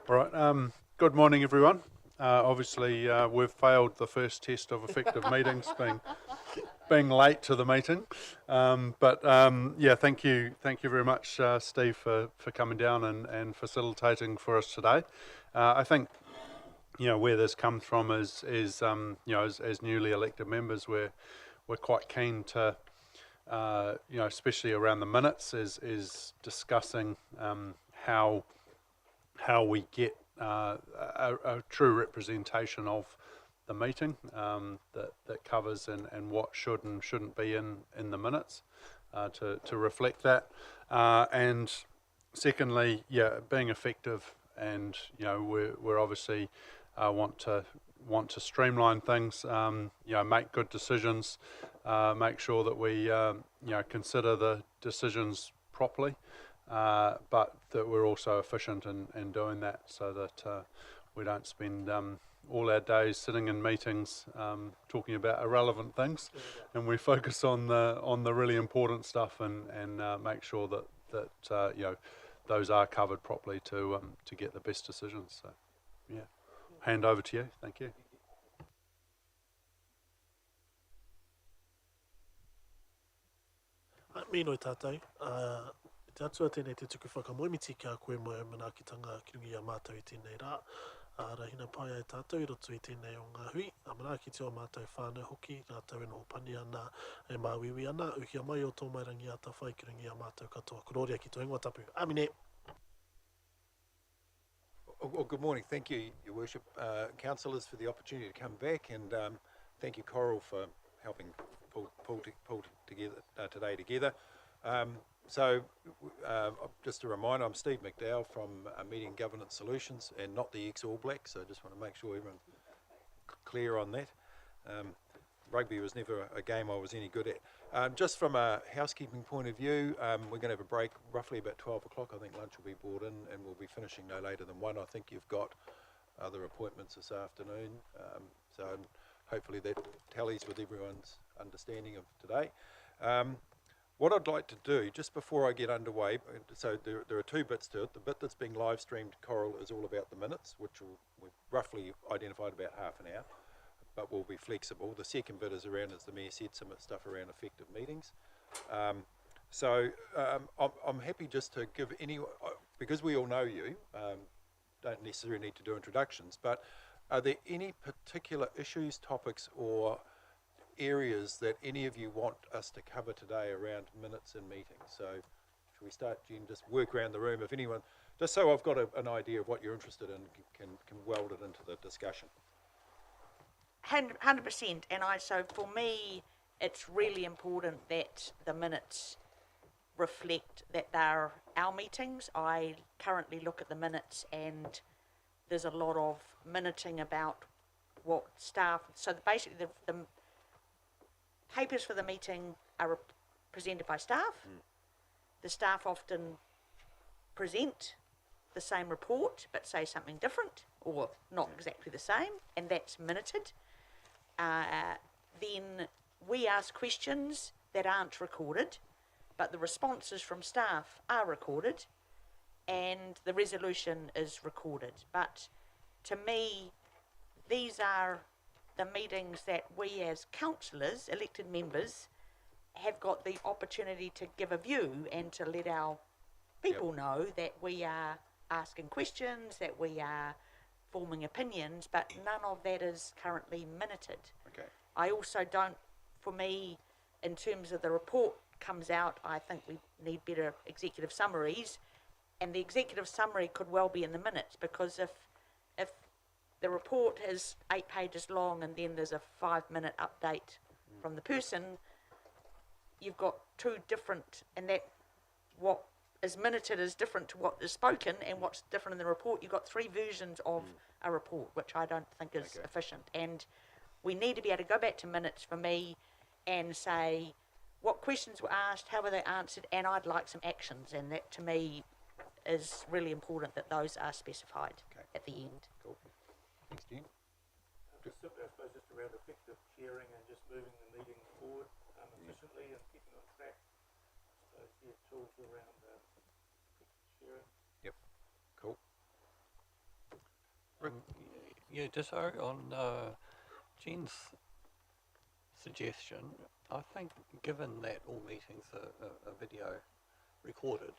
All right. Good morning, everyone. Obviously, we've failed the first test of effective meetings, being late to the meeting. Yeah, thank you very much, Steve, for coming down and facilitating for us today. I think where this comes from is as newly elected members, we're quite keen to especially around the minutes, is discussing how we get a true representation of the meeting that covers and what should and shouldn't be in the minutes to reflect that. And secondly, being effective, and we're obviously want to streamline things, make good decisions, make sure that we consider the decisions properly, but that we're also efficient in doing that, so that we don't spend all our days sitting in meetings talking about irrelevant things, and we focus on the really important stuff and make sure that those are covered properly to get the best decisions. So, yeah, hand over to you. Thank you. Mino tātou. Te atua tēnei te tuku whakamoemiti kia koe mai manaakitanga ki rungi a mātou I tēnei rā. Rahina pai ai tātou I roto I tēnei o ngā hui. A manaakiti o mātou whānau hoki, rātou e no pani ana, e māwiwi ana, uhia mai o tō mai rangi ata whai ki rungi a mātou katoa. Kororia ki tō ingoa tapu. Amine. Well, good morning. Thank you, Your Worship, councillors, for the opportunity to come back, and thank you, Coral, for helping pull together today. Just a reminder, I'm Steve McDowell from Media and Governance Solutions, and not the ex-All Black, so I just want to make sure everyone's clear on that. Rugby was never a game I was any good at. Just from a housekeeping point of view, we're going to have a break roughly about 12 o'clock. I think lunch will be brought in, and we'll be finishing no later than 1. I think you've got other appointments this afternoon, so hopefully that tallies with everyone's understanding of today. What I'd like to do, just before I get underway, so there are two bits to it. The bit that's being live streamed, Coral, is all about the minutes, which we've roughly identified about half an hour, but we'll be flexible. The second bit is around, as the Mayor said, some stuff around effective meetings. I'm happy just to give because we all know you, don't necessarily need to do introductions, but are there any particular issues, topics, or areas that any of you want us to cover today around minutes and meetings? So should we start, Jen, just work around the room, if anyone, just so I've got an idea of what you're interested in, can weld it into the discussion. 100%, and so for me, it's really important that the minutes reflect that they're our meetings. I currently look at the minutes, and there's a lot of minuting about what staff. So basically, the papers for the meeting are presented by staff. The staff often present the same report, but say something different or not exactly the same, and that's minuted. Then we ask questions that aren't recorded, but the responses from staff are recorded, and the resolution is recorded. But to me, these are the meetings that we as councillors, elected members, have got the opportunity to give a view and to let our people know that we are asking questions, that we are forming opinions, but none of that is currently minuted. Okay. I also don't, for me, in terms of the report comes out, I think we need better executive summaries, and the executive summary could well be in the minutes, because if the report is 8 pages long and then there's a 5-minute update from the person, you've got two different, and that what is minuted is different to what is spoken, and what's different in the report. You've got 3 versions of a report, which I don't think is efficient. And we need to be able to go back to minutes for me and say what questions were asked, how were they answered, and I'd like some actions. And that, to me, is really important, that those are specified at the end. Cool. Thanks, Jen. Just simply, I suppose, just around effective chairing and just moving the meeting forward efficiently and keeping on track. So, tools around effective chairing. Yep. Cool. Yeah, ditto on Jen's suggestion. I think given that all meetings are video recorded,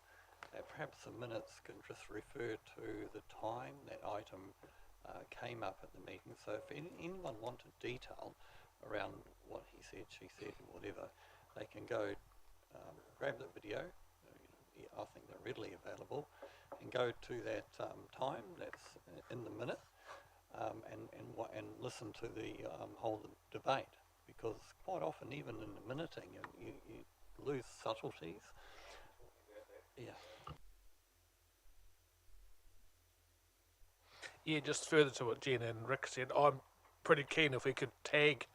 that perhaps the minutes can just refer to the time that item came up at the meeting. So if anyone wanted detail around what he said, she said, whatever, they can go grab the video. I think they're readily available, and go to that time that's in the minute, and listen to the whole debate. Because quite often, even in the minuting, you lose subtleties. Yeah. Yeah, just further to what Jen and Rick said, I'm pretty keen if we could tag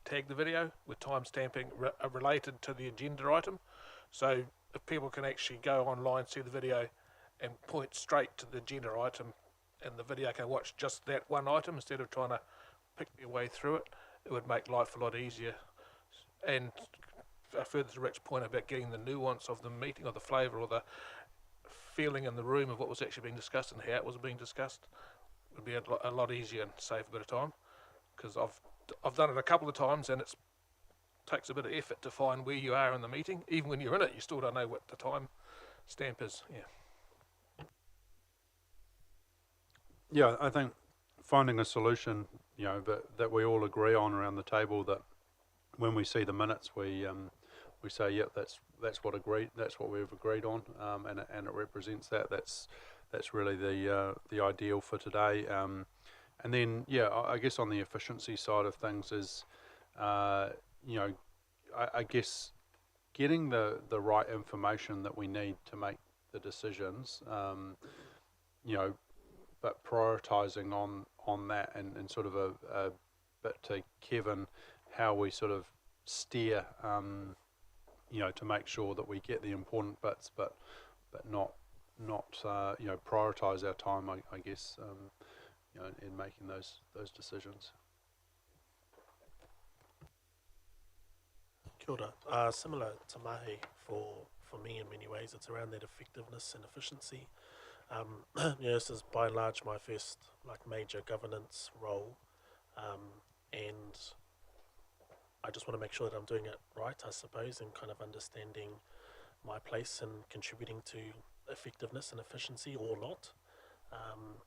the video with timestamping related to the agenda item. So if people can actually go online, see the video, and point straight to the agenda item, and the video can watch just that one item instead of trying to pick their way through it, it would make life a lot easier. And further to Rick's point about getting the nuance of the meeting, or the flavour, or the feeling in the room of what was actually being discussed and how it was being discussed, would be a lot easier and save a bit of time. Because I've done it a couple of times, and it takes a bit of effort to find where you are in the meeting. Even when you're in it, you still don't know what the time stamp is. Yeah. Yeah, I think finding a solution, that we all agree on around the table, that when we see the minutes, we say, yep, that's what we've agreed on, and it represents that. That's really the ideal for today. And then, I guess on the efficiency side of things is, I guess getting the right information that we need to make the decisions, but prioritising on that, and sort of a bit to Kevin, how we sort of steer, to make sure that we get the important bits, but not prioritise our time, I guess, in making those decisions. Kia ora. Similar to Mahi, for me in many ways, it's around that effectiveness and efficiency. This is by and large my first major governance role, and I just want to make sure that I'm doing it right, I suppose, and kind of understanding my place in contributing to effectiveness and efficiency or not,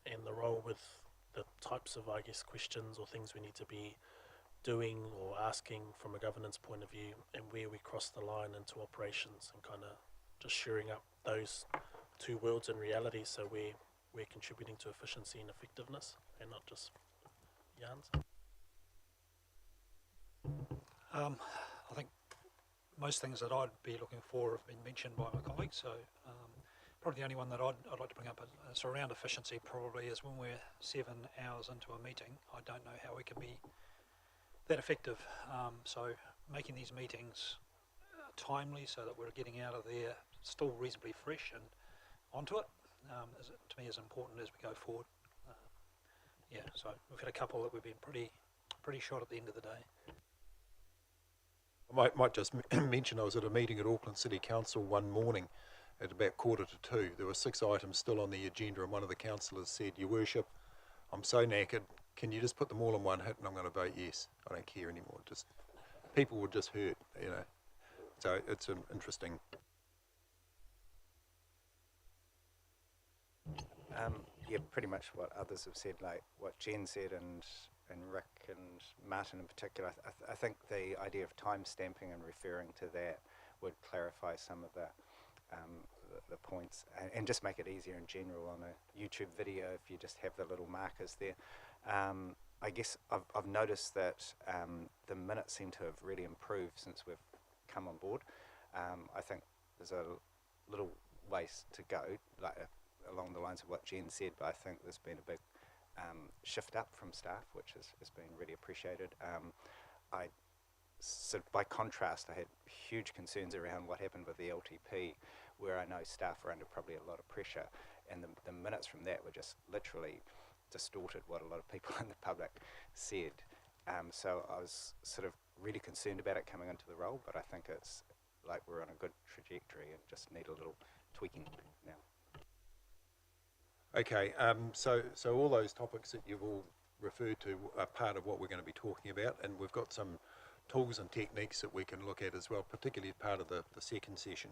and the role with the types of, I guess, questions or things we need to be doing or asking from a governance point of view, and where we cross the line into operations, and kind of just shoring up those two worlds in reality, so we're contributing to efficiency and effectiveness and not just yarns. I think most things that I'd be looking for have been mentioned by my colleagues, so probably the only one that I'd like to bring up is around efficiency, probably, is when we're 7 hours into a meeting, I don't know how we can be that effective. So making these meetings timely, so that we're getting out of there still reasonably fresh and onto it, is, to me, as important as we go forward. So we've had a couple that we've been pretty short at the end of the day. I might just mention I was at a meeting at Auckland City Council one morning at about 1:45. There were 6 items still on the agenda, and one of the councillors said, "Your Worship, I'm so knackered, can you just put them all in one hit and I'm going to vote yes. I don't care anymore." Just people were just hurt, So it's an interesting. Pretty much what others have said, like what Jen said and Rick and Martin in particular. I think the idea of time stamping and referring to that would clarify some of the points, and just make it easier in general on a YouTube video if you just have the little markers there. I guess I've noticed that the minutes seem to have really improved since we've come on board. I think there's a little ways to go, along the lines of what Jen said, but I think there's been a big shift up from staff, which has been really appreciated. By contrast, I had huge concerns around what happened with the LTP, where I know staff were under probably a lot of pressure, and the minutes from that were just literally distorted what a lot of people in the public said. So I was sort of really concerned about it coming into the role, but I think it's like we're on a good trajectory and just need a little tweaking now. Okay, so all those topics that you've all referred to are part of what we're going to be talking about, and we've got some tools and techniques that we can look at as well, particularly as part of the second session.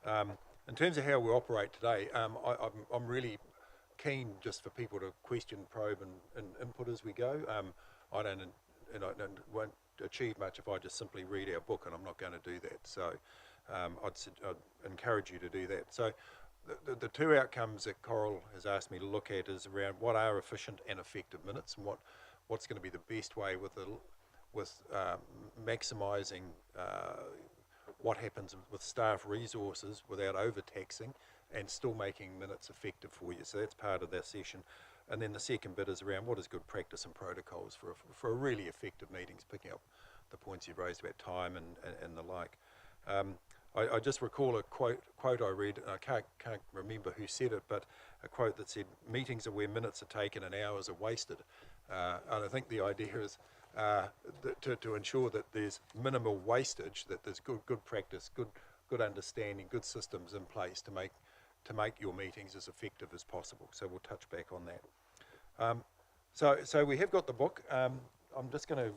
In terms of how we operate today, I'm really keen just for people to question, probe and input as we go. I won't achieve much if I just simply read our book, and I'm not going to do that. So I'd encourage you to do that. So the two outcomes that Coral has asked me to look at is around what are efficient and effective minutes, and what's going to be the best way with maximising what happens with staff resources without overtaxing and still making minutes effective for you. So that's part of that session. And then the second bit is around what is good practice and protocols for a really effective meetings, picking up the points you've raised about time and the like. I just recall a quote I read, and I can't remember who said it, but a quote that said, "Meetings are where minutes are taken and hours are wasted." And I think the idea is to ensure that there's minimal wastage, that there's good practice, good understanding, good systems in place to make your meetings as effective as possible. So we'll touch back on that. So we have got the book. I'm just going to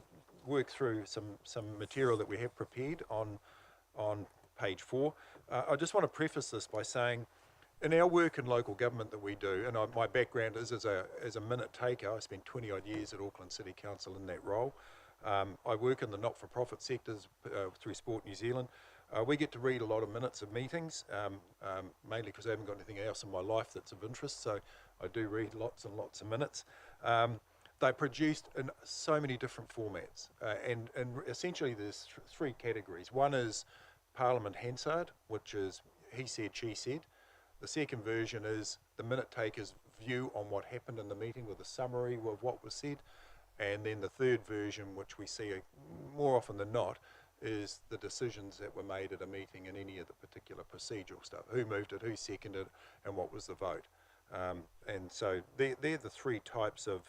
work through some material that we have prepared on page 4. I just want to preface this by saying, in our work in local government that we do, and my background is as a minute taker. I spent 20 odd years at Auckland City Council in that role. I work in the not-for-profit sectors through Sport New Zealand. We get to read a lot of minutes of meetings, mainly because I haven't got anything else in my life that's of interest, so I do read lots and lots of minutes. They're produced in so many different formats, and essentially there's three categories. One is Parliament Hansard, which is he said, she said. The second version is the minute taker's view on what happened in the meeting with a summary of what was said. And then the third version, which we see more often than not, is the decisions that were made at a meeting and any of the particular procedural stuff. Who moved it, who seconded it, and what was the vote. And so they're the three types of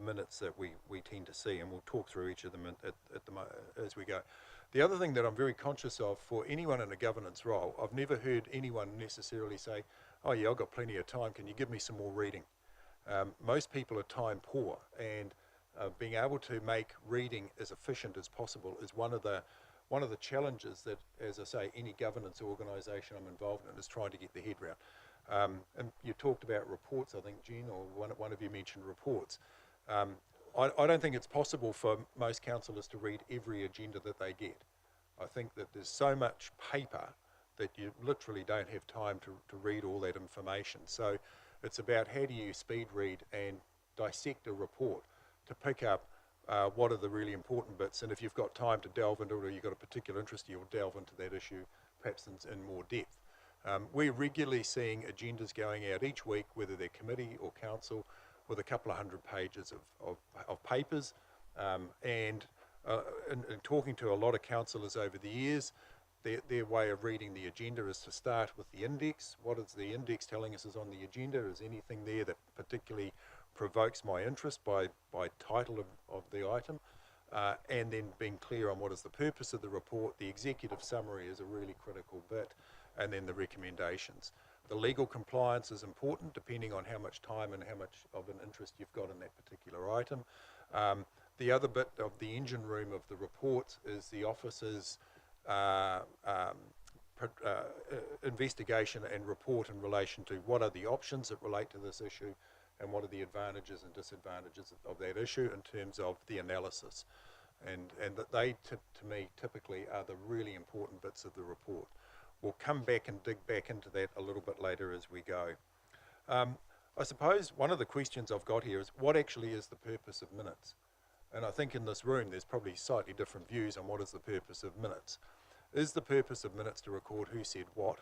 minutes that we tend to see, and we'll talk through each of them as we go. The other thing that I'm very conscious of for anyone in a governance role, I've never heard anyone necessarily say, "Oh yeah, I've got plenty of time, can you give me some more reading?" Most people are time poor, and being able to make reading as efficient as possible is one of the challenges that, as I say, any governance organisation I'm involved in is trying to get their head around. And you talked about reports, I think, Jen, or one of you mentioned reports. I don't think it's possible for most councillors to read every agenda that they get. I think that there's so much paper that you literally don't have time to read all that information. So it's about how do you speed read and dissect a report to pick up what are the really important bits, and if you've got time to delve into it or you've got a particular interest, you'll delve into that issue perhaps in more depth. We're regularly seeing agendas going out each week, whether they're committee or council, with a couple of hundred pages of papers, and talking to a lot of councillors over the years, their way of reading the agenda is to start with the index. What is the index telling us is on the agenda? Is anything there that particularly provokes my interest by title of the item? And then being clear on what is the purpose of the report. The executive summary is a really critical bit, and then the recommendations. The legal compliance is important depending on how much time and how much of an interest you've got in that particular item. The other bit of the engine room of the reports is the officer's investigation and report in relation to what are the options that relate to this issue and what are the advantages and disadvantages of that issue in terms of the analysis. And that they, to me, typically are the really important bits of the report. We'll come back and dig back into that a little bit later as we go. I suppose one of the questions I've got here is what actually is the purpose of minutes? And I think in this room there's probably slightly different views on what is the purpose of minutes. Is the purpose of minutes to record who said what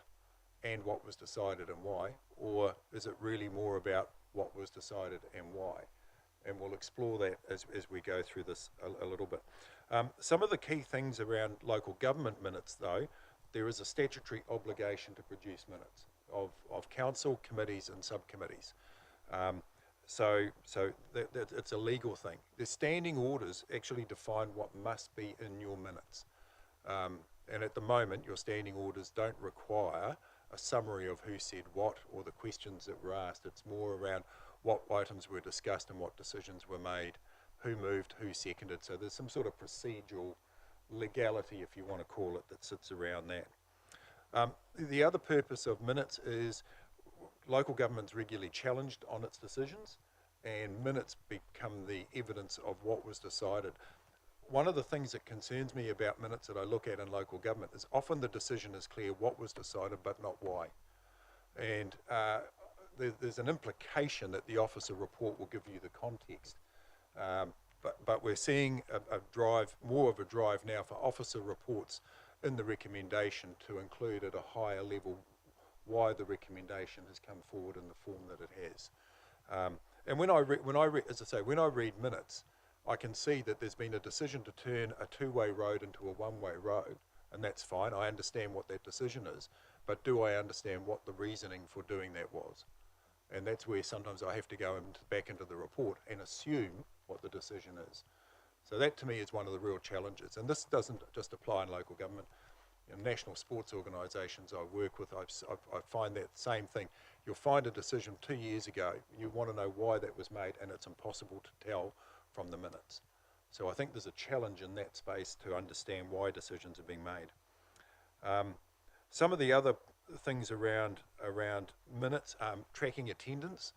and what was decided and why? Or is it really more about what was decided and why? And we'll explore that as we go through this a little bit. Some of the key things around local government minutes, though, there is a statutory obligation to produce minutes of council, committees and subcommittees. So it's a legal thing. The standing orders actually define what must be in your minutes. And at the moment, your standing orders don't require a summary of who said what or the questions that were asked. It's more around what items were discussed and what decisions were made, who moved, who seconded. So there's some sort of procedural legality, if you want to call it, that sits around that. The other purpose of minutes is local government's regularly challenged on its decisions, and minutes become the evidence of what was decided. One of the things that concerns me about minutes that I look at in local government is often the decision is clear what was decided but not why. And there's an implication that the officer report will give you the context. But we're seeing more of a drive now for officer reports in the recommendation to include at a higher level why the recommendation has come forward in the form that it has. And when I read minutes, I can see that there's been a decision to turn a two-way road into a one-way road, and that's fine. I understand what that decision is, but do I understand what the reasoning for doing that was? And that's where sometimes I have to go back into the report and assume what the decision is. So that to me is one of the real challenges. And this doesn't just apply in local government. In national sports organisations I work with, I find that same thing. You'll find a decision 2 years ago, you want to know why that was made, and it's impossible to tell from the minutes. So I think there's a challenge in that space to understand why decisions are being made. Some of the other things around minutes, tracking attendance.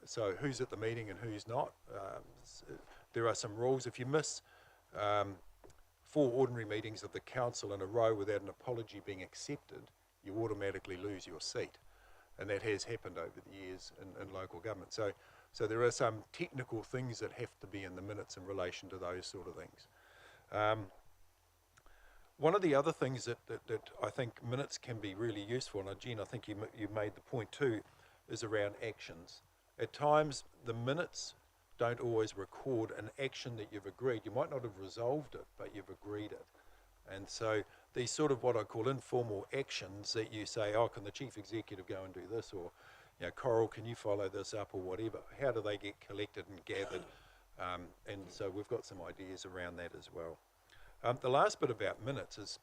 So who's at the meeting and who's not. There are some rules. If you miss 4 ordinary meetings of the council in a row without an apology being accepted, you automatically lose your seat. And that has happened over the years in local government. So there are some technical things that have to be in the minutes in relation to those sort of things. One of the other things that I think minutes can be really useful, and Jen, I think you made the point too, is around actions. At times, the minutes don't always record an action that you've agreed. You might not have resolved it, but you've agreed it. And so these sort of what I call informal actions that you say, oh, can the chief executive go and do this? Or, you know, Coral, can you follow this up or whatever? How do they get collected and gathered? And so we've got some ideas around that as well. The last bit about minutes is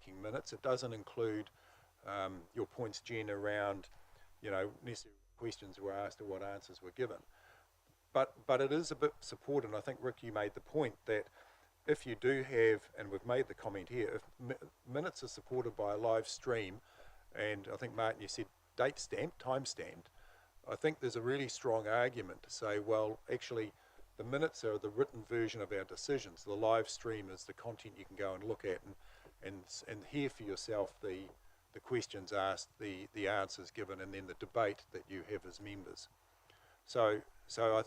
making minutes. It doesn't include your points, Jen, around, necessary questions were asked or what answers were given. But it is a bit supported, and I think, Rick, you made the point that if you do have, and we've made the comment here, if minutes are supported by a live stream, and I think, Martin, you said date stamped, time stamped, I think there's a really strong argument to say, well, actually, the minutes are the written version of our decisions. The live stream is the content you can go and look at and hear for yourself the questions asked, the answers given, and then the debate that you have as members. So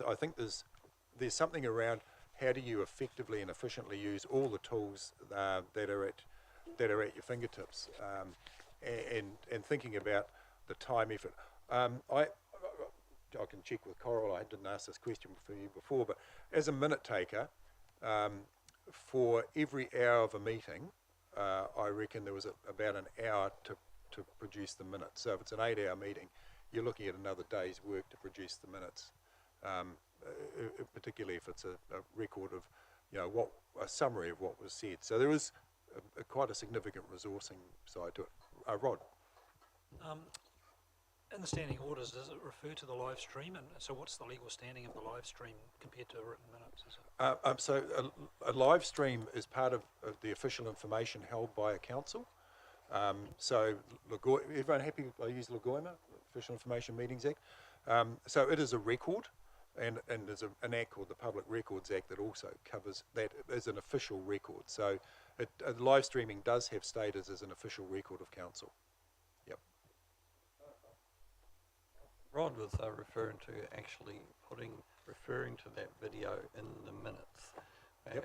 I think there's something around how do you effectively and efficiently use all the tools that are at your fingertips, and thinking about the time effort. I can check with Coral. I didn't ask this question for you before, but as a minute taker, for every hour of a meeting, I reckon there was about an hour to produce the minutes. So if it's an 8-hour meeting, you're looking at another day's work to produce the minutes, particularly if it's a record of, a summary of what was said. So there is quite a significant resourcing side to it. Rod? In the standing orders, does it refer to the live stream? And so what's the legal standing of the live stream compared to written minutes? Is it? So a live stream is part of the official information held by a council. So everyone happy I use LGOIMA, Official Information Meetings Act? So it is a record, and there's an act called the Public Records Act that also covers that as an official record. So live streaming does have status as an official record of council. Yep. Rod was referring to actually referring to that video in the minutes, and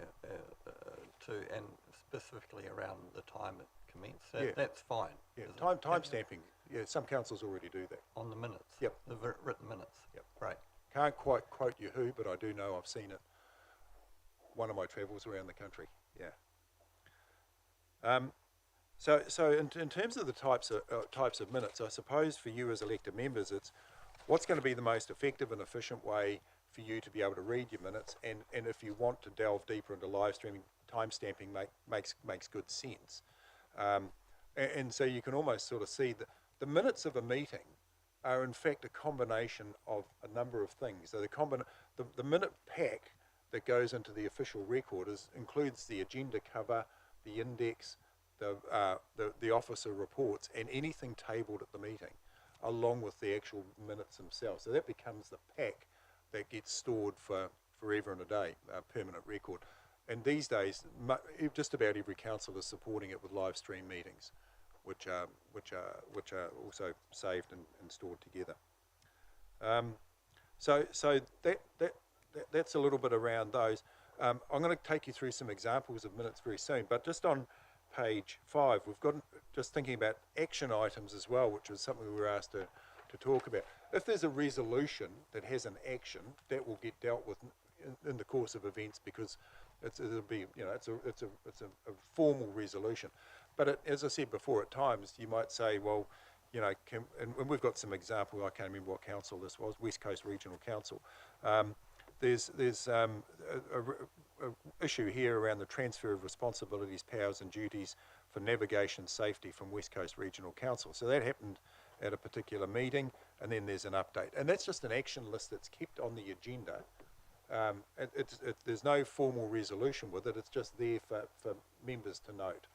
specifically around the time it commenced. That's fine. Yeah, time stamping. Yeah, some councils already do that. On the minutes. Yep. The written minutes. Yep. Right. Can't quite quote you who, but I do know I've seen it. One of my travels around the country. Yeah. So in terms of the types of minutes, I suppose for you as elected members, it's what's going to be the most effective and efficient way for you to be able to read your minutes, and if you want to delve deeper into live streaming, time stamping makes good sense. And so you can almost sort of see that the minutes of a meeting are in fact a combination of a number of things. So the minute pack that goes into the official record includes the agenda cover, the index, the officer reports, and anything tabled at the meeting, along with the actual minutes themselves. So that becomes the pack that gets stored for forever and a day, a permanent record. And these days, just about every council is supporting it with live stream meetings, which are also saved and stored together. So that's a little bit around those. I'm going to take you through some examples of minutes very soon, but just on page 5, we've got just thinking about action items as well, which is something we were asked to talk about. If there's a resolution that has an action, that will get dealt with in the course of events, because it'll be, it's a formal resolution. But as I said before, at times you might say, well, and we've got some example. I can't remember what council this was, West Coast Regional Council. There's a issue here around the transfer of responsibilities, powers and duties for navigation safety from West Coast Regional Council. So that happened at a particular meeting, and then there's an update. And that's just an action list that's kept on the agenda. There's no formal resolution with it, it's just there for members to note.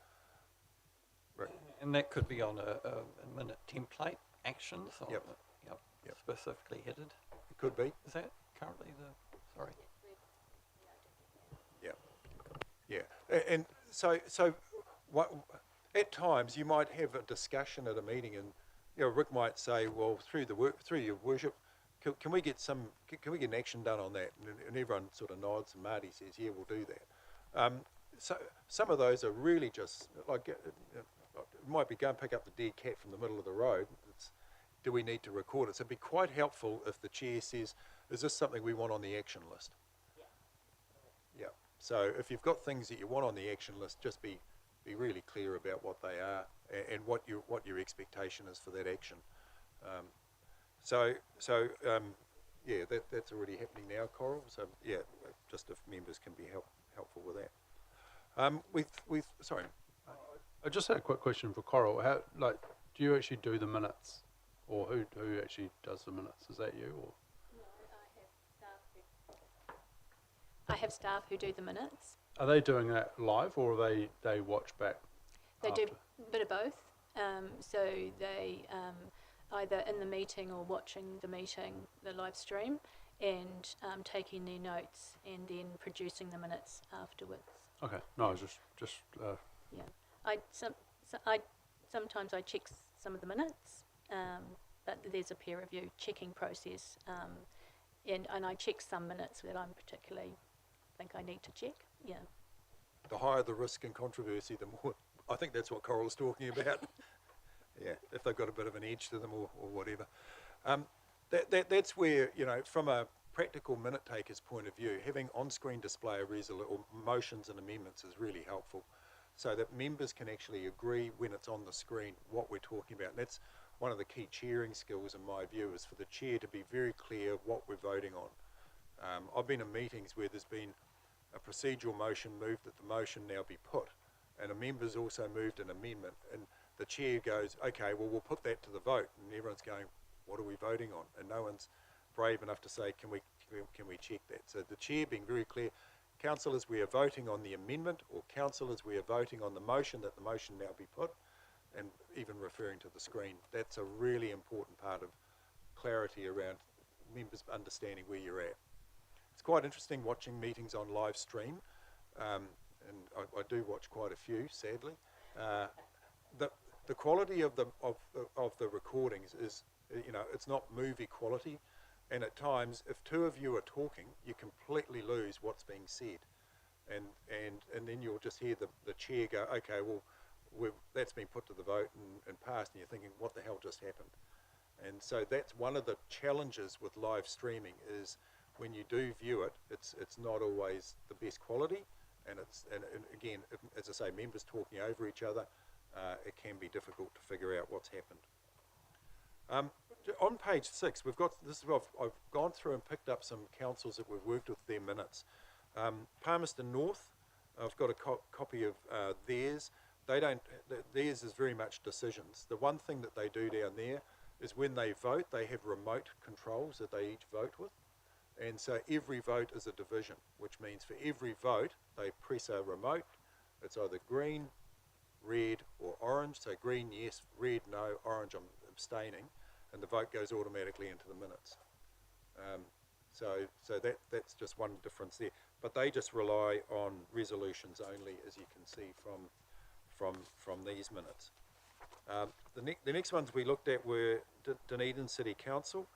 Right. And that could be on a minute template, actions, or Yep. Specifically headed. It could be. Is that currently sorry? Yeah. And so at times you might have a discussion at a meeting, and Rick might say, well, through your worship, can we get an action done on that? And everyone sort of nods, and Marty says, yeah, we'll do that. So some of those are really just like, it might be go and pick up the dead cat from the middle of the road. Do we need to record it? So it'd be quite helpful if the chair says, is this something we want on the action list? Yeah. So if you've got things that you want on the action list, just be really clear about what they are and what your expectation is for that action. Yeah, that's already happening now, Coral. So yeah, just if members can be helpful with that. Sorry. I just had a quick question for Coral. How, like, do you actually do the minutes, or who actually does the minutes? Is that you, or? I have staff who do the minutes. Are they doing that live, or are they watch back? They after? do a bit of both. So they either in the meeting or watching the meeting, the live stream, and taking their notes and then producing the minutes afterwards. Okay. No, I was just. Yeah, sometimes I check some of the minutes, but there's a peer review checking process, and I check some minutes that I'm particularly think I need to check. Yeah. The higher the risk and controversy, the more. I think that's what Coral's talking about. Yeah, if they've got a bit of an edge to them or whatever. That's where, you know, from a practical minute taker's point of view, having on-screen display of or motions and amendments is really helpful, so that members can actually agree when it's on the screen what we're talking about. And that's one of the key chairing skills in my view, is for the chair to be very clear what we're voting on. I've been in meetings where there's been a procedural motion moved that the motion now be put, and a member's also moved an amendment, and the chair goes, okay, well, we'll put that to the vote, and everyone's going, what are we voting on? And no one's brave enough to say, can we check that? So the chair being very clear, councillors, we are voting on the amendment, or councillors, we are voting on the motion, that the motion now be put, and even referring to the screen. That's a really important part of clarity around members understanding where you're at. It's quite interesting watching meetings on live stream, and I do watch quite a few, sadly. The quality of the recordings is, you know, it's not movie quality, and at times, if two of you are talking, you completely lose what's being said, and then you'll just hear the chair go, okay, well, that's been put to the vote and passed, and you're thinking, what the hell just happened? And so that's one of the challenges with live streaming, is when you do view it, it's not always the best quality, and again, as I say, members talking over each other, it can be difficult to figure out what's happened. On page 6, we've got this. I've gone through and picked up some councils that we've worked with their minutes. Palmerston North, I've got a copy of theirs. Theirs is very much decisions. The one thing that they do down there is when they vote, they have remote controls that they each vote with. And so every vote is a division, which means for every vote, they press a remote. It's either green, red, or orange. So green, yes; red, no; orange, I'm abstaining. And the vote goes automatically into the minutes. So that's just one difference there. But they just rely on resolutions only, as you can see from these minutes. The next ones we looked at were Dunedin City Council.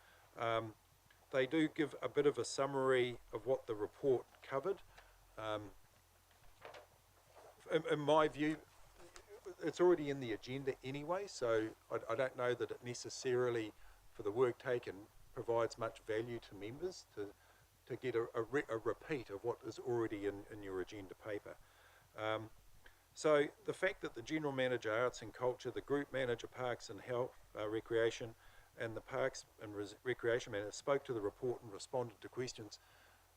They do give a bit of a summary of what the report covered. In my view, it's already in the agenda anyway, so I don't know that it necessarily, for the work taken, provides much value to members to get a repeat of what is already in your agenda paper. So the fact that the General Manager Arts and Culture, the Group Manager Parks and Health, Recreation, and the Parks and Recreation Manager spoke to the report and responded to questions,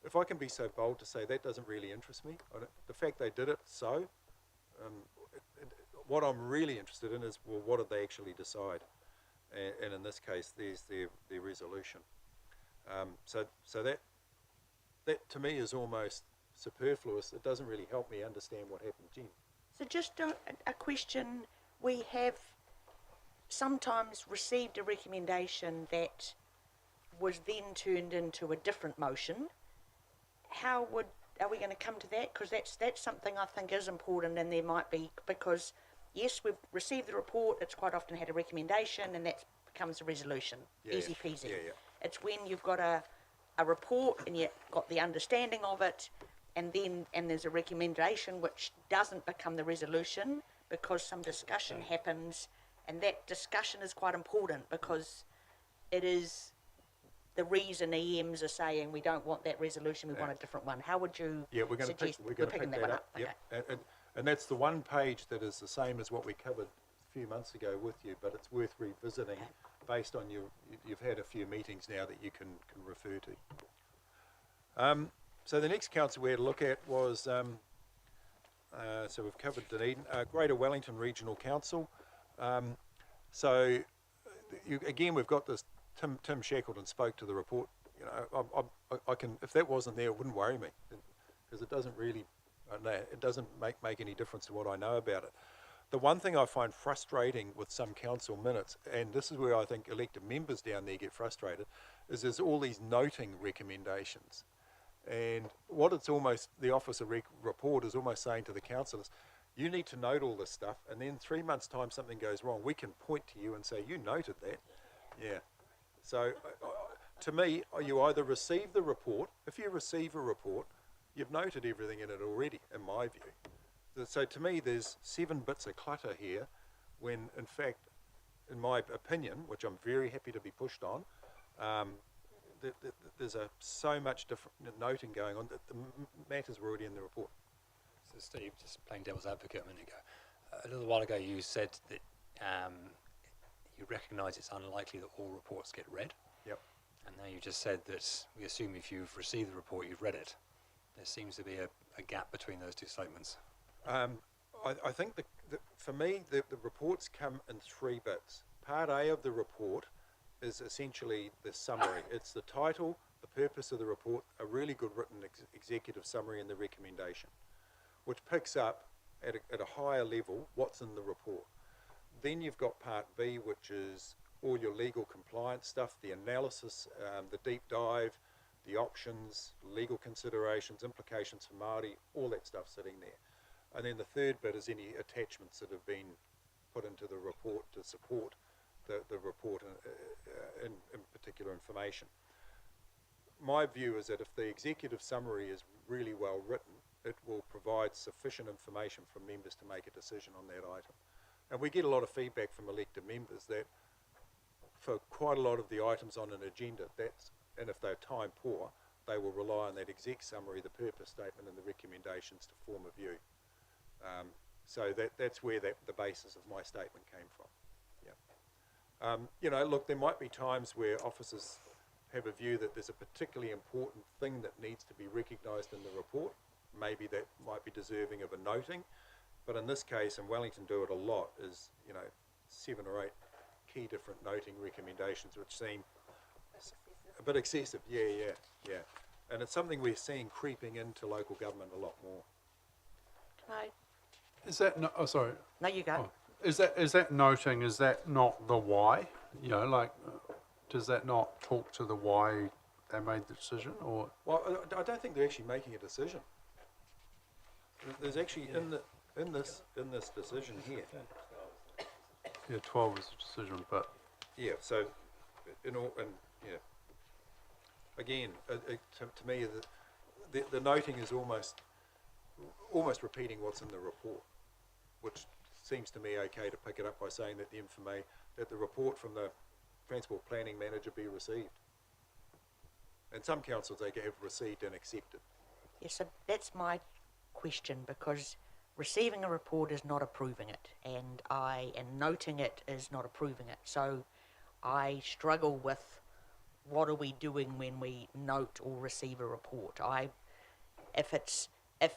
if I can be so bold to say, that doesn't really interest me. The fact they did it, what I'm really interested in is, well, what did they actually decide? And in this case, there's their resolution. So that to me is almost superfluous. It doesn't really help me understand what happened, Jen. So just a question, we have sometimes received a recommendation that was then turned into a different motion. Are we going to come to that? Because that's something I think is important, and there might be, because yes, we've received the report, it's quite often had a recommendation, and that becomes a resolution. Easy peasy. Yeah. It's when you've got a report and you've got the understanding of it, and there's a recommendation which doesn't become the resolution because some discussion happens, and that discussion is quite important because it is the reason EMs are saying we don't want that resolution, we want a different one. How would you suggest we're picking that one up? Yep. Okay. And that's the one page that is the same as what we covered a few months ago with you, but it's worth revisiting based on you've had a few meetings now that you can refer to. So the next council we had to look at was So we've covered Dunedin. Greater Wellington Regional Council. So again, we've got this. Tim Shackleton spoke to the report. You know, I can, if that wasn't there, it wouldn't worry me, because it doesn't really, it doesn't make any difference to what I know about it. The one thing I find frustrating with some council minutes, and this is where I think elected members down there get frustrated, is there's all these noting recommendations. And what it's almost, the Office of Report is almost saying to the councillors, you need to note all this stuff, and then 3 months' time something goes wrong, we can point to you and say, you noted that. Yeah. So to me, you either receive the report. If you receive a report, you've noted everything in it already, in my view. So to me, there's 7 bits of clutter here, when in fact, in my opinion, which I'm very happy to be pushed on, there's so much different noting going on that the matters were already in the report. So Steve, just playing devil's advocate a minute ago, a little while ago you said that you recognise it's unlikely that all reports get read. Yep. And now you just said that we assume if you've received the report, you've read it. There seems to be a gap between those two statements. I think for me, the reports come in 3 bits. Part A of the report is essentially the summary. It's the title, the purpose of the report, a really good written executive summary, and the recommendation, which picks up at a higher level what's in the report. Then you've got Part B, which is all your legal compliance stuff, the analysis, the deep dive, the options, legal considerations, implications for Māori, all that stuff sitting there. And then the third bit is any attachments that have been put into the report to support the report in particular information. My view is that if the executive summary is really well written, it will provide sufficient information for members to make a decision on that item. And we get a lot of feedback from elected members that for quite a lot of the items on an agenda, and if they're time poor, they will rely on that exec summary, the purpose statement, and the recommendations to form a view. So that's where the basis of my statement came from. Yeah. You know, look, there might be times where officers have a view that there's a particularly important thing that needs to be recognised in the report. Maybe that might be deserving of a noting, but in this case, and Wellington do it a lot, is, you know, 7 or 8 key different noting recommendations, which seem a bit excessive. Yeah. And it's something we're seeing creeping into local government a lot more. Right. Is that no? Oh, sorry. No, you go. Oh. Is that noting? Is that not the why? You know, like, does that not talk to the why they made the decision, or? Well, I don't think they're actually making a decision. There's actually in this decision here. Yeah, 12 is a decision, but Yeah. So, yeah. Again, to me, the noting is almost repeating what's in the report, which seems to me okay to pick it up by saying that that the report from the Transport Planning Manager be received. And some councils they have received and accepted. Yes, so that's my question, because receiving a report is not approving it, and noting it is not approving it. So I struggle with what are we doing when we note or receive a report. If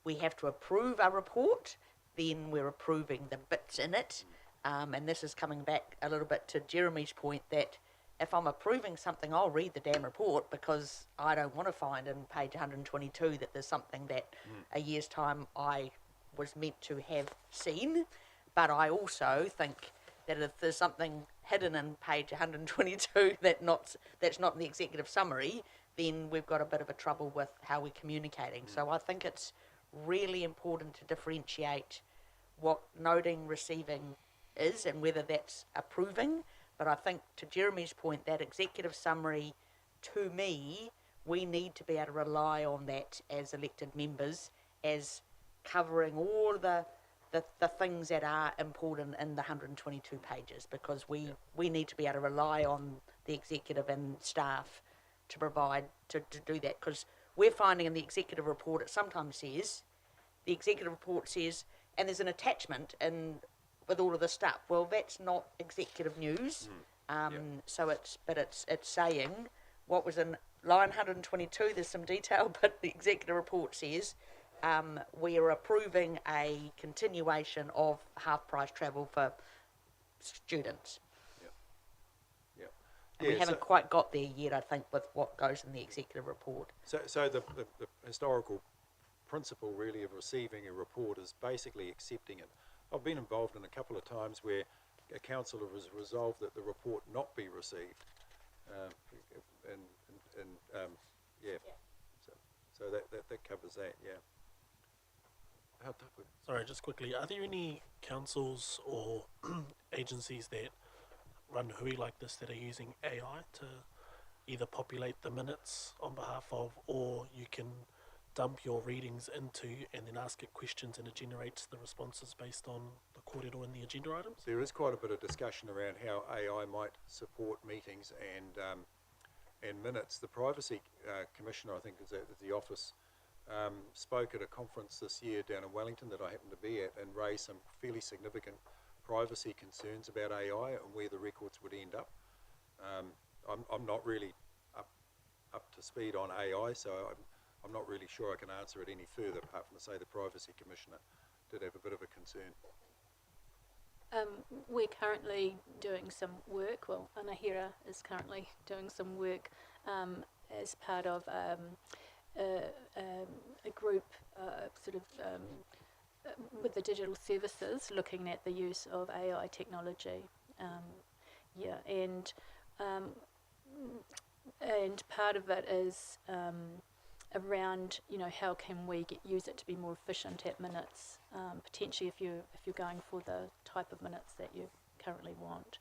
we have to approve a report, then we're approving the bits in it. And this is coming back a little bit to Jeremy's point that if I'm approving something, I'll read the damn report, because I don't want to find in page 122 that there's something that a year's time I was meant to have seen. But I also think that if there's something hidden in page 122 that's not in the executive summary, then we've got a bit of a trouble with how we're communicating. So I think it's really important to differentiate what noting, receiving is, and whether that's approving. But I think, to Jeremy's point, that executive summary, to me, we need to be able to rely on that as elected members, as covering all the things that are important in the 122 pages, because we need to be able to rely on the executive and staff to provide, to do that. Because we're finding in the executive report, it sometimes says, and there's an attachment with all of the stuff. Well, that's not executive news. So it's saying what was in line 122. There's some detail, but the executive report says we are approving a continuation of half-price travel for students. Yeah. And we haven't quite got there yet, I think, with what goes in the executive report. So the historical principle really of receiving a report is basically accepting it. I've been involved in a couple of times where a councillor has resolved that the report not be received. So that covers that, yeah. How tough would Sorry, just quickly, are there any councils or agencies that run hui like this that are using AI to either populate the minutes on behalf of, or you can dump your readings into and then ask it questions and it generates the responses based on the kōrero in the agenda items? There is quite a bit of discussion around how AI might support meetings and minutes. The Privacy Commissioner, I think, is at the office, spoke at a conference this year down in Wellington that I happened to be at and raised some fairly significant privacy concerns about AI and where the records would end up. I'm not really up to speed on AI, so I'm not really sure I can answer it any further, apart from to say the Privacy Commissioner did have a bit of a concern. We're currently doing some work, well, Anahira is currently doing some work as part of a group with the digital services looking at the use of AI technology. And part of it is around, how can we use it to be more efficient at minutes, potentially if you're going for the type of minutes that you currently want.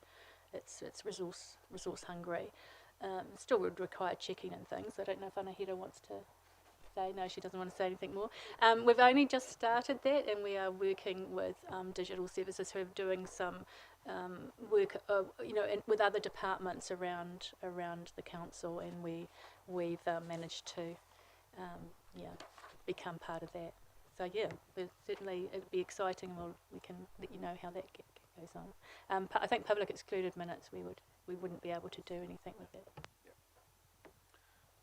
It's resource hungry. Still would require checking and things. I don't know if Anahira wants to say. No, she doesn't want to say anything more. We've only just started that, and we are working with digital services who are doing some work, with other departments around the council, and we've managed to become part of that. So certainly it'd be exciting. We can let you know how that goes on. I think public excluded minutes, we wouldn't be able to do anything with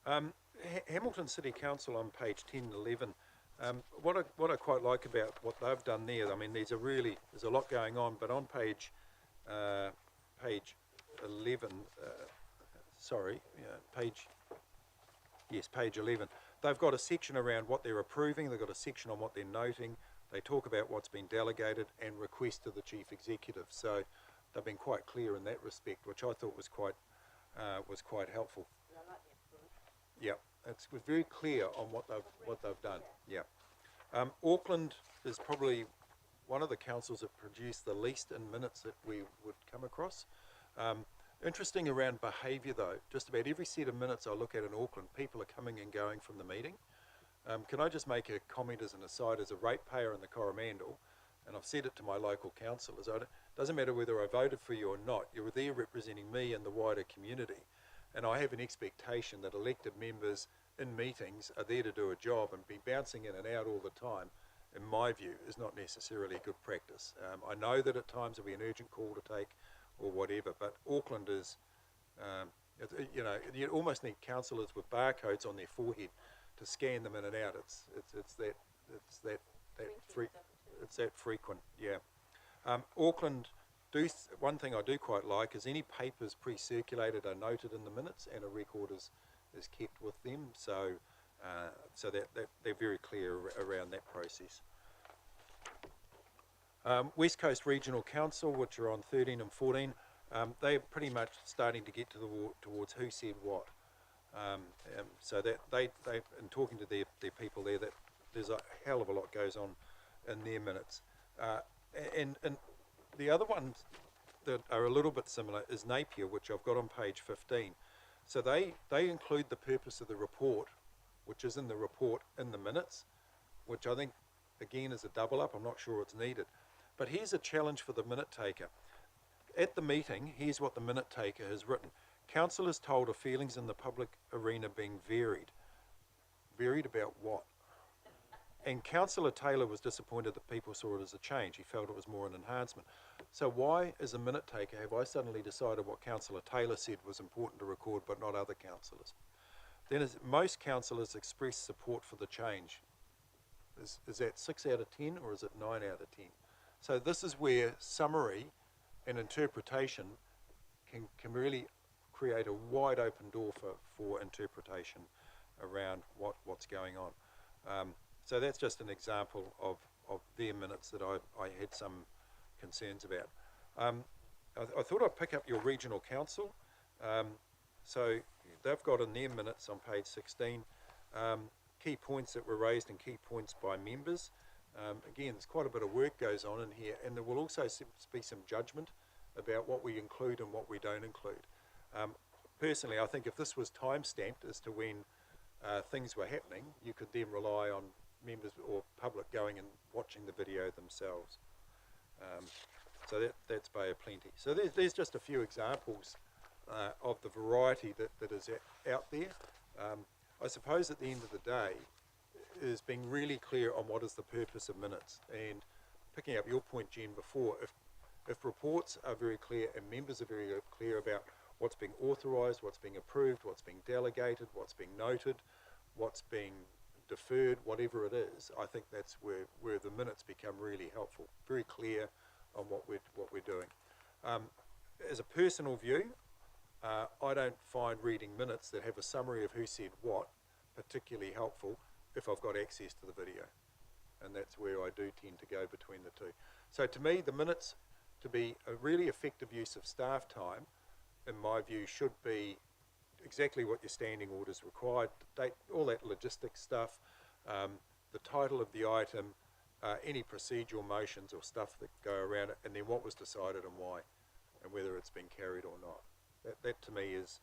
that. Hamilton City Council on page 10 and 11. What I quite like about what they've done there, I mean, there's a lot going on, but on page 11, page 11, they've got a section around what they're approving, they've got a section on what they're noting, they talk about what's been delegated and request to the Chief Executive. So they've been quite clear in that respect, which I thought was quite helpful. Yeah, it was very clear on what they've done. Yeah, Auckland is probably one of the councils that produced the least in minutes that we would come across. Interesting around behaviour though, just about every set of minutes I look at in Auckland, people are coming and going from the meeting. Can I just make a comment as an aside, as a ratepayer in the Coromandel, and I've said it to my local councillors, it doesn't matter whether I voted for you or not, you're there representing me and the wider community. And I have an expectation that elected members in meetings are there to do a job, and be bouncing in and out all the time, in my view, is not necessarily good practice. I know that at times there'll be an urgent call to take or whatever, but Auckland is, you almost need councillors with barcodes on their forehead to scan them in and out. It's that frequent, yeah. Auckland. One thing I do quite like is any papers pre-circulated are noted in the minutes, and a record is kept with them. So that they're very clear around that process. West Coast Regional Council, which are on 13 and 14, they're pretty much starting to get towards who said what. So that they in talking to their people there, that there's a hell of a lot goes on in their minutes, and the other ones that are a little bit similar is Napier, which I've got on page 15. So they include the purpose of the report, which is in the report, in the minutes, which I think, again, is a double up. I'm not sure it's needed. But here's a challenge for the minute taker. At the meeting, here's what the minute taker has written. Councillors told of feelings in the public arena being varied. Varied about what? And Councillor Taylor was disappointed that people saw it as a change. He felt it was more an enhancement. So why, as a minute taker, have I suddenly decided what Councillor Taylor said was important to record, but not other councillors? Then most councillors expressed support for the change. Is that 6 out of 10 or is it 9 out of 10? So this is where summary and interpretation can really create a wide open door for interpretation around what's going on. So that's just an example of their minutes that I had some concerns about. I thought I'd pick up your regional council. So they've got in their minutes on page 16 key points that were raised and key points by members. Again, there's quite a bit of work goes on in here, and there will also be some judgment about what we include and what we don't include. Personally, I think if this was time-stamped as to when things were happening, you could then rely on members or public going and watching the video themselves. So that's Bay of Plenty. So there's just a few examples of the variety that is out there. I suppose at the end of the day is being really clear on what is the purpose of minutes, and picking up your point, Jen, before, if reports are very clear and members are very clear about what's being authorised, what's being approved, what's being delegated, what's being noted, what's being deferred, whatever it is, I think that's where the minutes become really helpful. Very clear on what we're doing. As a personal view, I don't find reading minutes that have a summary of who said what particularly helpful if I've got access to the video, and that's where I do tend to go between the two. So to me, the minutes, to be a really effective use of staff time, in my view, should be exactly what your standing orders required, date, all that logistics stuff, the title of the item, any procedural motions or stuff that go around it, and then what was decided and why, and whether it's been carried or not. That to me is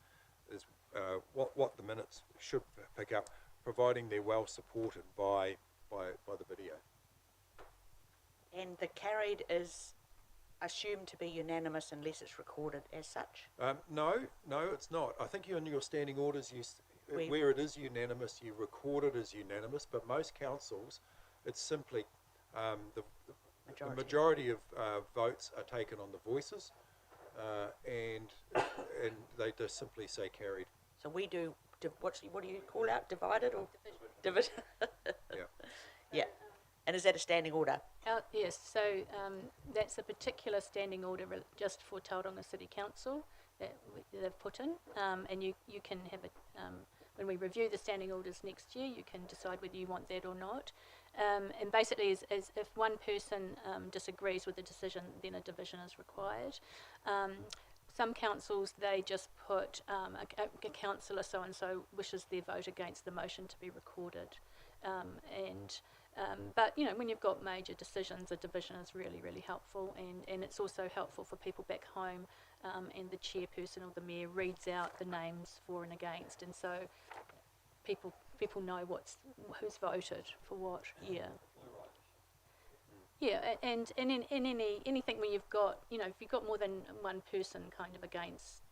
what the minutes should pick up, providing they're well supported by the video. And the carried is assumed to be unanimous unless it's recorded as such? No, it's not. I think in your standing orders, where it is unanimous, you record it as unanimous, but most councils, it's simply the majority of votes are taken on the voices, and they just simply say carried. So we do, what do you call out, divided or? Division. Yeah. Yeah. And is that a standing order? Yes, so that's a particular standing order just for Tauranga City Council that they've put in, and you can have it, when we review the standing orders next year, you can decide whether you want that or not. And basically, as if one person disagrees with the decision, then a division is required. Some councils, they just put a councillor so-and-so wishes their vote against the motion to be recorded. But, you know, when you've got major decisions, a division is really, really helpful, and it's also helpful for people back home, and the chairperson or the mayor reads out the names for and against, and so people know who's voted for what. Yeah. Yeah, and in anything where you've got, you know, if you've got more than one person kind of against,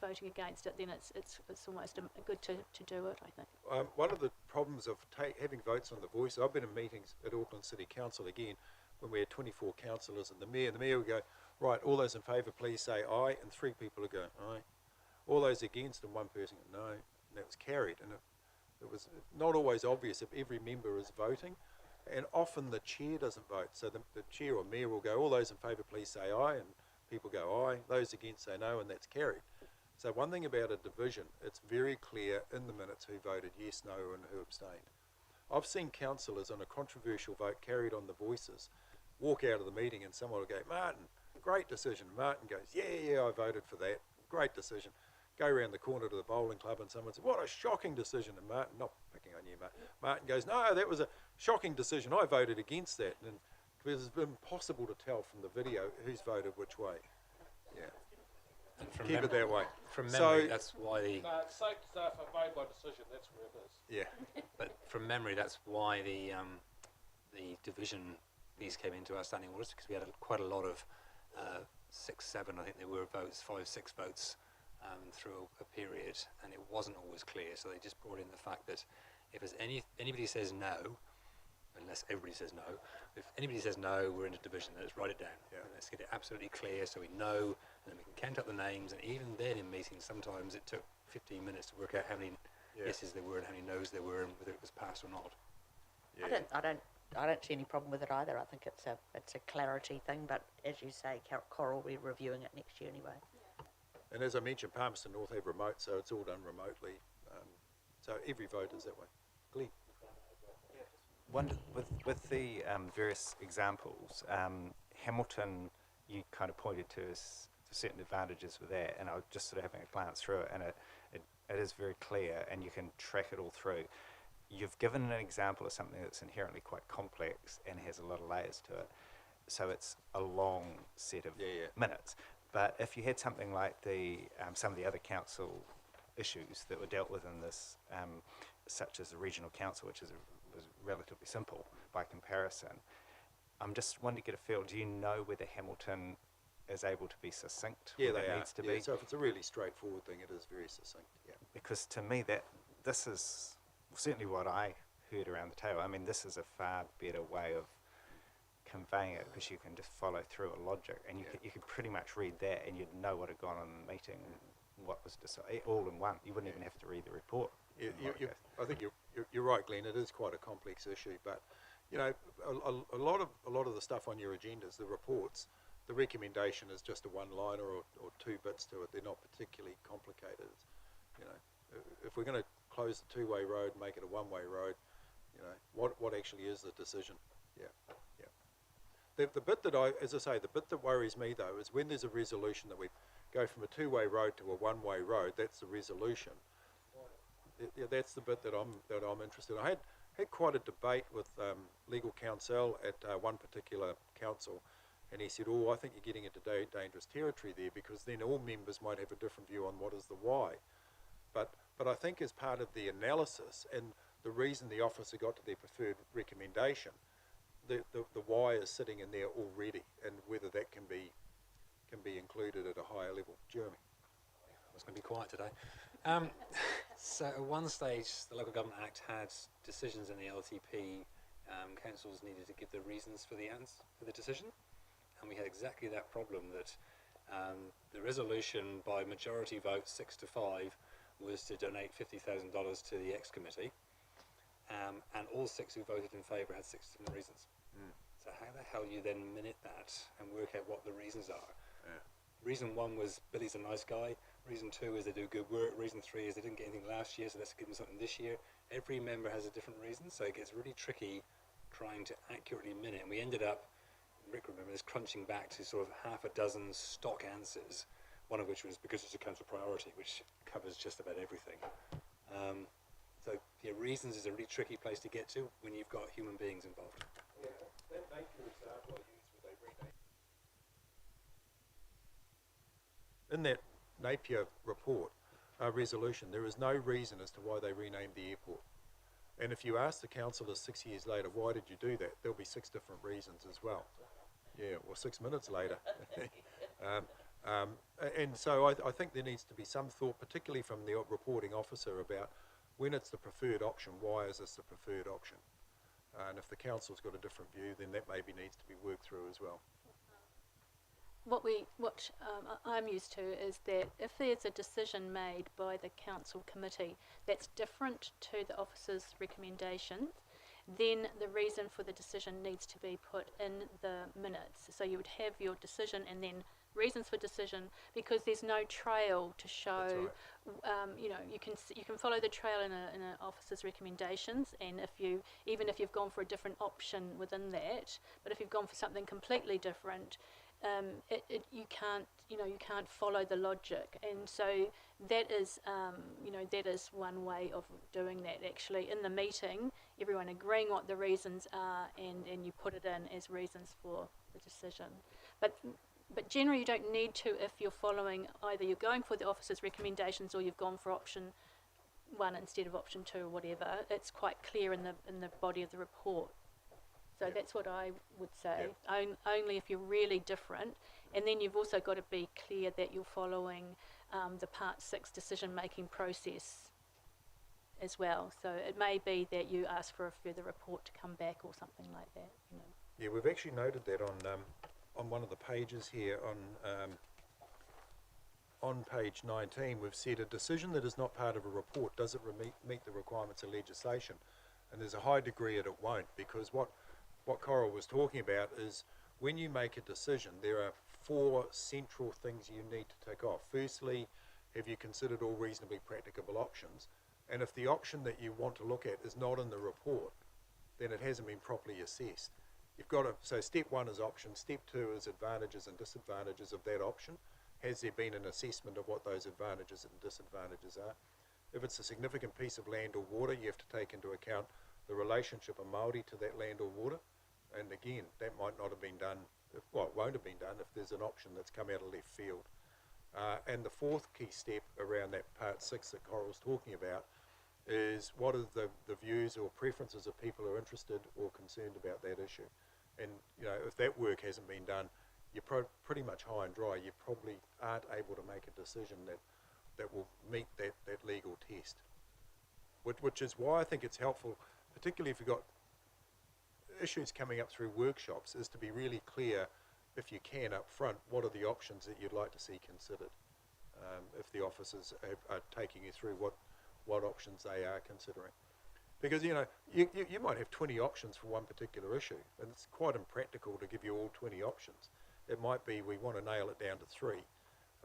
voting against it, then it's almost good to do it, I think. One of the problems of having votes on the voice, I've been in meetings at Auckland City Council again, when we had 24 councillors and the mayor would go, right, all those in favour please say aye, and 3 people would go aye. All those against and 1 person no, and that was carried. And it was not always obvious if every member is voting, and often the chair doesn't vote, so the chair or mayor will go, all those in favour please say aye, and people go aye, those against say no, and that's carried. So one thing about a division, it's very clear in the minutes who voted yes, no, and who abstained. I've seen councillors on a controversial vote carried on the voices walk out of the meeting and someone will go, Martin, great decision. Martin goes, yeah, I voted for that, great decision. Go around the corner to the bowling club and someone says, what a shocking decision. And Martin, not picking on you, Martin goes, no, that was a shocking decision. I voted against that. And it's impossible to tell from the video who's voted which way. Yeah. And Keep it that way. From memory, So- that's why the No, it's safe to say if I made my decision, that's where it is. Yeah. but from memory, that's why the division these came into our standing orders, because we had quite a lot of 6, 7, I think there were votes, 5, 6 votes through a period, and it wasn't always clear. So they just brought in the fact that if there's anybody says no, unless everybody says no, if anybody says no, we're in a division. Let's write it down. Yeah. And let's get it absolutely clear so we know, and then we can count up the names. And even then, in meetings, sometimes it took 15 minutes to work out how many Yeah. yeses there were and how many noes there were, and whether it was passed or not. I don't see any problem with it either. I think it's a clarity thing, but as you say, Coral, we're reviewing it next year anyway. And as I mentioned, Palmerston North have remote, so it's all done remotely. So every vote is that way. Glenn? With the various examples, Hamilton, you kind of pointed to as certain advantages with that, and I was just sort of having a glance through it, and it is very clear, and you can track it all through. You've given an example of something that's inherently quite complex and has a lot of layers to it, so it's a long set of minutes. But if you had something like the some of the other council issues that were dealt with in this, such as the regional council, which was relatively simple by comparison, I'm just wanting to get a feel. Do you know whether Hamilton is able to be succinct? Yeah, where they that are. needs to be? So if it's a really straightforward thing, it is very succinct. Yeah. Because to me, this is certainly what I heard around the table. I mean, this is a far better way of conveying it, because you can just follow through a logic, and you could pretty much read that and you'd know what had gone on in the meeting, what was decided, all in one. You wouldn't even have to read the report. I think you're right, Glenn. It is quite a complex issue, but you know, a lot of the stuff on your agendas, the reports, the recommendation is just a one-liner or two bits to it. They're not particularly complicated. You know, if we're going to close the two-way road, make it a one-way road, you know, what actually is the decision? Yeah. The bit that the bit that worries me though is when there's a resolution that we go from a two-way road to a one-way road. That's the resolution. Yeah, that's the bit that I'm interested in. I had quite a debate with legal counsel at one particular council, and he said, "Oh, I think you're getting into dangerous territory there, because then all members might have a different view on what is the why." But I think as part of the analysis and the reason the officer got to their preferred recommendation, the why is sitting in there already, and whether that can be included at a higher level. Jeremy. I was going to be quiet today. So at one stage, the Local Government Act had decisions in the LTP. Councils needed to give the reasons for the decision, and we had exactly that problem, that the resolution by majority vote 6-5 was to donate $50,000 to the X committee, and all 6 who voted in favour had 6 different reasons. So how the hell you then minute that and work out what the reasons are? Reason 1 was Billy's a nice guy. Reason 2 is they do good work. Reason 3 is they didn't get anything last year, so let's give them something this year. Every member has a different reason, so it gets really tricky trying to accurately minute. And we ended up, Rick remembers, crunching back to sort of half a dozen stock answers, one of which was because it's a council priority, which covers just about everything. So yeah, reasons is a really tricky place to get to when you've got human beings involved. Yeah, that Napier example I used where they renamed. In that Napier report, resolution, there is no reason as to why they renamed the airport. And if you ask the councillors 6 years later, why did you do that? There'll be 6 different reasons as well. Yeah, or 6 minutes later. And so I think there needs to be some thought, particularly from the reporting officer, about when it's the preferred option, why is this the preferred option? And if the council's got a different view, then that maybe needs to be worked through as well. What I'm used to is that if there's a decision made by the council committee that's different to the officer's recommendations, then the reason for the decision needs to be put in the minutes. So you would have your decision and then reasons for decision, because there's no trail to show. You know, you can follow the trail in an officer's recommendations, and even if you've gone for a different option within that, but if you've gone for something completely different, you can't follow the logic. And so that is one way of doing that, actually in the meeting, everyone agreeing what the reasons are, and you put it in as reasons for the decision. But generally you don't need to if you're following, either you're going for the officer's recommendations or you've gone for option 1 instead of option 2 or whatever. It's quite clear in the body of the report. So that's what I would say. Only if you're really different, and then you've also got to be clear that you're following the Part 6 decision-making process as well. So it may be that you ask for a further report to come back or something like that. You know. Yeah, we've actually noted that on one of the pages here on page 19. We've said a decision that is not part of a report, does it meet the requirements of legislation? And there's a high degree that it won't, because what Coral was talking about is when you make a decision, there are 4 central things you need to tick off. Firstly, have you considered all reasonably practicable options? And if the option that you want to look at is not in the report, then it hasn't been properly assessed. You've got to, so step 1 is option, step 2 is advantages and disadvantages of that option. Has there been an assessment of what those advantages and disadvantages are? If it's a significant piece of land or water, you have to take into account the relationship of Māori to that land or water. And again, that might not have been done, well, it won't have been done if there's an option that's come out of left field. And the 4th key step around that part 6 that Coral's talking about is what are the views or preferences of people who are interested or concerned about that issue. And you know, if that work hasn't been done, you're pretty much high and dry. You probably aren't able to make a decision that will meet that legal test. Which is why I think it's helpful, particularly if you've got issues coming up through workshops, is to be really clear, if you can, up front, what are the options that you'd like to see considered. If the officers are taking you through what options they are considering. Because, you know, you might have 20 options for one particular issue, and it's quite impractical to give you all 20 options. It might be we want to nail it down to 3,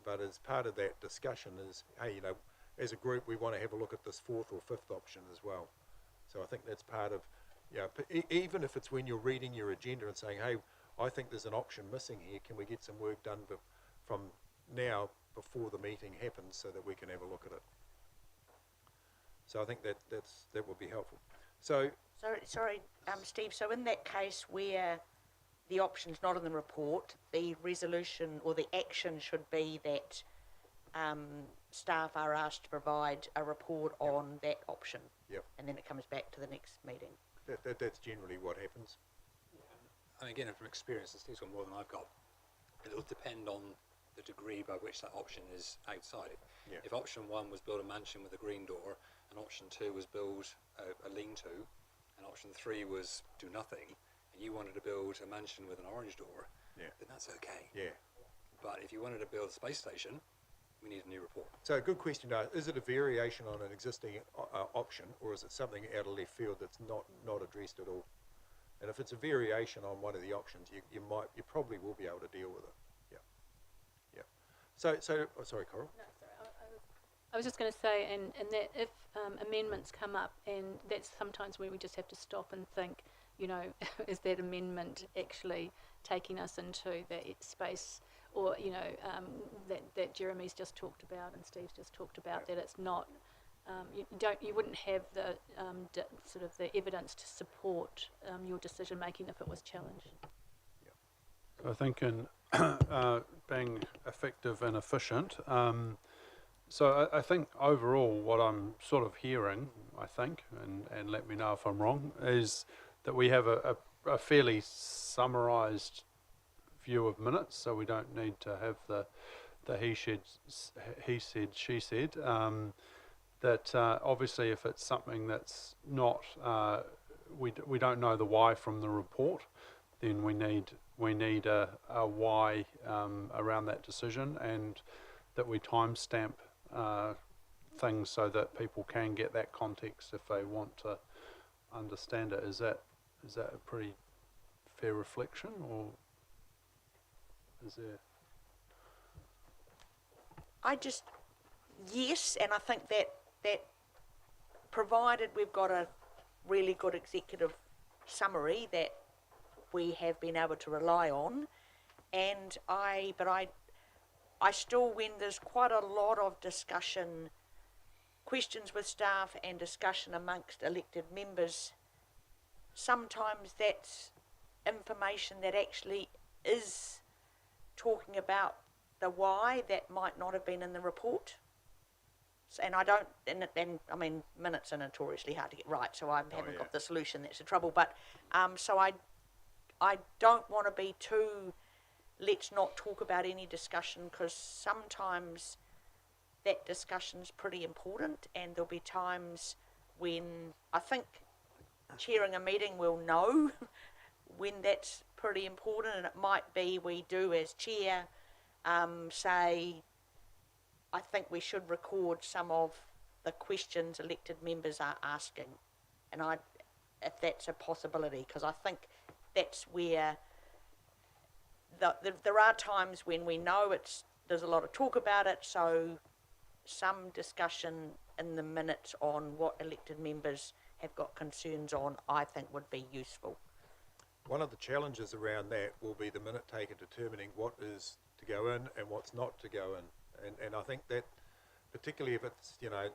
but as part of that discussion is, hey, you know, as a group we want to have a look at this 4th or 5th option as well. So I think that's part of, you know, even if it's when you're reading your agenda and saying, hey, I think there's an option missing here, can we get some work done from now before the meeting happens so that we can have a look at it. So I think that would be helpful. So Sorry, Steve, so in that case where the option's not in the report, the resolution or the action should be that staff are asked to provide a report on that option. Yep. And then it comes back to the next meeting. That's generally what happens. And again, from experience, and Steve's got more than I've got, it'll depend on the degree by which that option is outside. Yeah. If option 1 was build a mansion with a green door, and option 2 was build a lean-to, and option 3 was do nothing, and you wanted to build a mansion with an orange door, Yeah. then that's okay. Yeah. But if you wanted to build a space station, we need a new report. So a good question to ask, is it a variation on an existing option, or is it something out of left field that's not addressed at all? And if it's a variation on one of the options, you probably will be able to deal with it. Yeah. So oh, sorry, Coral. No, sorry, I was just going to say, and that if amendments come up, and that's sometimes where we just have to stop and think, you know, is that amendment actually taking us into that space, or, you know, that Jeremy's just talked about and Steve's just talked about, that it's not, you wouldn't have the sort of the evidence to support your decision making if it was challenged. I think in being effective and efficient, so I think overall what I'm sort of hearing, I think, and let me know if I'm wrong, is that we have a fairly summarised view of minutes, so we don't need to have the he said, she said. That obviously if it's something that's not, we don't know the why from the report, then we need a why around that decision, and that we timestamp things so that people can get that context if they want to understand it. Is that a pretty fair reflection, or is there? Yes, and I think that provided we've got a really good executive summary that we have been able to rely on, and I still, when there's quite a lot of discussion, questions with staff and discussion amongst elected members, sometimes that's information that actually is talking about the why that might not have been in the report. And I don't, and I mean, minutes are notoriously hard to get right, so I haven't got the solution, that's the trouble. But so I don't want to be too, let's not talk about any discussion, because sometimes that discussion's pretty important, and there'll be times when I think chairing a meeting will know when that's pretty important, and it might be we do as chair say, I think we should record some of the questions elected members are asking, and if that's a possibility, because I think that's where there are times when we know there's a lot of talk about it, so some discussion in the minutes on what elected members have got concerns on, I think would be useful. One of the challenges around that will be the minute taker determining what is to go in and what's not to go in. And I think that, particularly if it's, you know,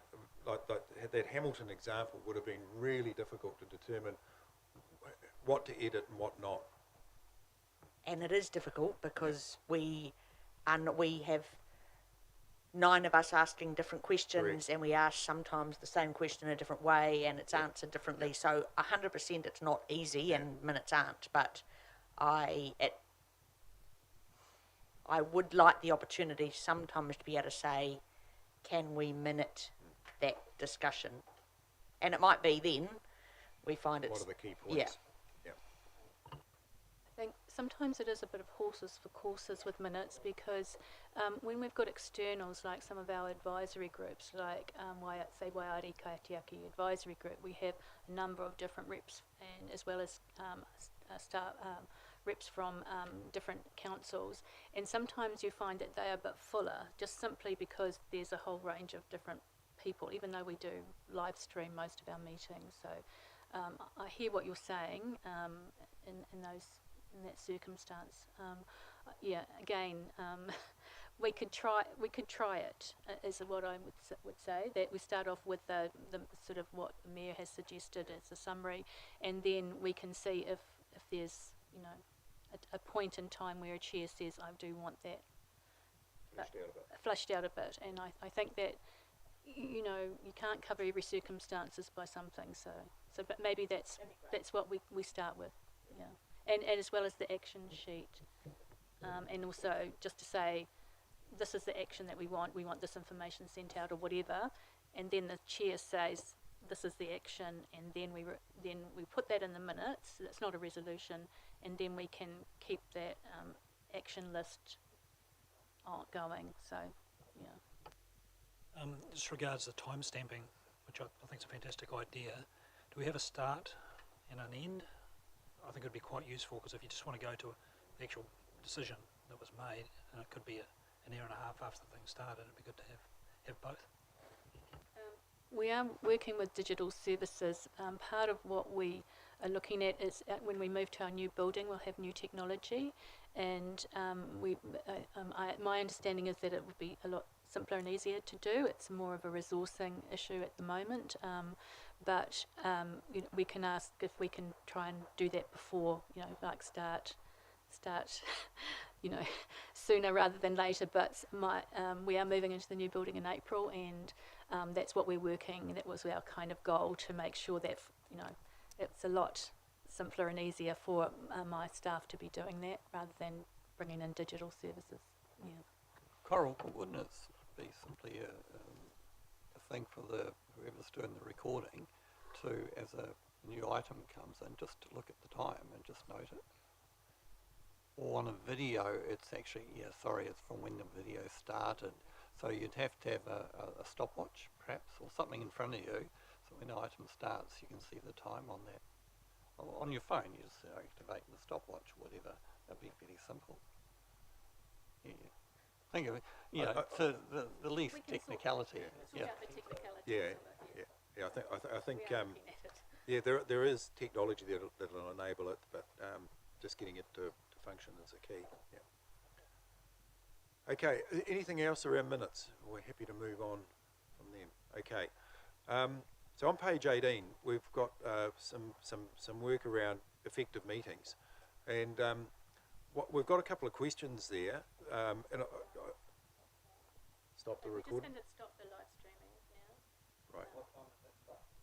like that Hamilton example would have been really difficult to determine what to edit and what not. And it is difficult because we have 9 of us asking different questions. Correct. And we ask sometimes the same question in a different way and it's answered differently. So 100% it's not easy and minutes aren't, but I would like the opportunity sometimes to be able to say, can we minute that discussion? And it might be then we find it's... What are the key points? Yeah. I think sometimes it is a bit of horses for courses with minutes, because when we've got externals like some of our advisory groups, like say Waiari Kaitiaki Advisory Group, we have a number of different reps, and as well as reps from different councils, and sometimes you find that they are a bit fuller just simply because there's a whole range of different people, even though we do live stream most of our meetings. So I hear what you're saying in that circumstance. Yeah, again, we could try it, is what I would say, that we start off with the sort of what the Mayor has suggested as a summary, and then we can see if there's, you know, a point in time where a chair says, I do want that flushed out a bit. And I think that, you know, you can't cover every circumstances by something, so but maybe that's what we start with, yeah. And as well as the action sheet, and also just to say, this is the action that we want this information sent out or whatever, and then the chair says, this is the action, and then we put that in the minutes. It's not a resolution, and then we can keep that action list going. So, yeah. Just regards the time stamping, which I think is a fantastic idea. Do we have a start and an end? I think it would be quite useful, because if you just want to go to the actual decision that was made, and it could be an hour and a half after the thing started, it'd be good to have both. We are working with digital services. Part of what we are looking at is when we move to our new building, we'll have new technology, and my understanding is that it would be a lot simpler and easier to do. It's more of a resourcing issue at the moment, but you know, we can ask if we can try and do that before, you know, like start you know, sooner rather than later. But we are moving into the new building in April, and that's what we're working. That was our kind of goal, to make sure that, you know, it's a lot simpler and easier for my staff to be doing that rather than bringing in digital services. Yeah. Coral, wouldn't it be simply a thing for whoever's doing the recording to, as a new item comes in, just to look at the time and just note it? Or on a video, it's actually, it's from when the video started. So you'd have to have a stopwatch, perhaps, or something in front of you, so when the item starts, you can see the time on that. Or on your phone, you just activate the stopwatch, or whatever. That'd be pretty simple. Yeah. Think of it, you know, to the least technicality. Sort out the technicality. Yeah. I think there is technology that'll enable it, but just getting it to function is a key. Yeah. Okay. Anything else around minutes? We're happy to move on from them. Okay. So on page 18, we've got some work around effective meetings, and we've got a couple of questions there. And stop the recording. Just stop the live streaming now. Right.